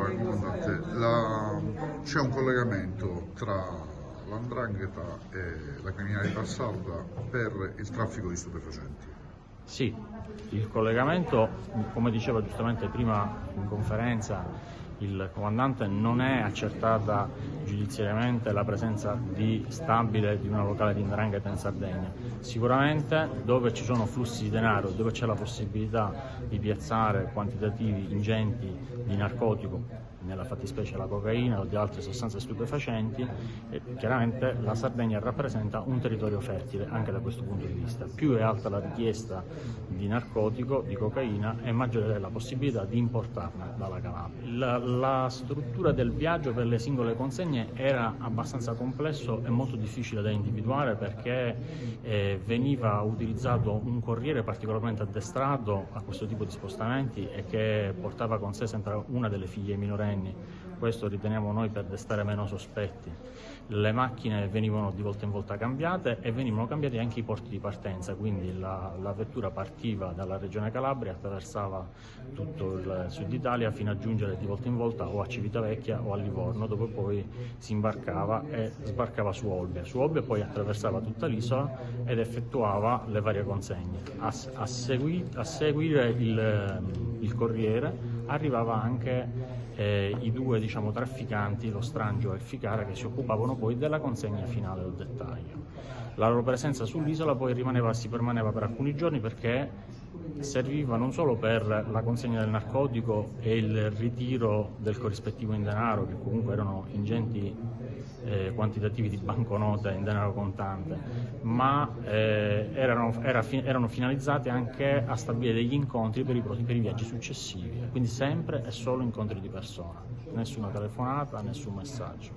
Allora, comandante, c'è un collegamento tra l''ndrangheta e la criminalità sarda per il traffico di stupefacenti. Sì, il collegamento, come diceva giustamente prima in conferenza il comandante, non è accertata giudiziariamente la presenza stabile di una locale di 'ndrangheta in Sardegna. Sicuramente dove ci sono flussi di denaro, dove c'è la possibilità di piazzare quantitativi ingenti di narcotico, nella fattispecie la cocaina o di altre sostanze stupefacenti, chiaramente la Sardegna rappresenta un territorio fertile anche da questo punto di vista. Più è alta la richiesta di narcotico, di cocaina, e maggiore è la possibilità di importarne dalla Calabria. La struttura del viaggio per le singole consegne era abbastanza complesso e molto difficile da individuare, perché veniva utilizzato un corriere particolarmente addestrato a questo tipo di spostamenti e che portava con sé sempre una delle figlie minorenni. Questo riteniamo noi per destare meno sospetti. Le macchine venivano di volta in volta cambiate e venivano cambiati anche i porti di partenza, quindi la vettura partiva dalla regione Calabria, attraversava tutto il sud Italia fino a giungere di volta in volta o a Civitavecchia o a Livorno, dove poi si imbarcava e sbarcava su Olbia. Su Olbia poi attraversava tutta l'isola ed effettuava le varie consegne. A seguire il corriere arrivava anche i due trafficanti, lo Strangio e il Ficara, che si occupavano poi della consegna finale del dettaglio. La loro presenza sull'isola poi si permaneva per alcuni giorni, perché serviva non solo per la consegna del narcotico e il ritiro del corrispettivo in denaro, che comunque erano ingenti quantitativi di banconote in denaro contante, ma erano finalizzate anche a stabilire degli incontri per i viaggi successivi, quindi sempre e solo incontri di persona, nessuna telefonata, nessun messaggio.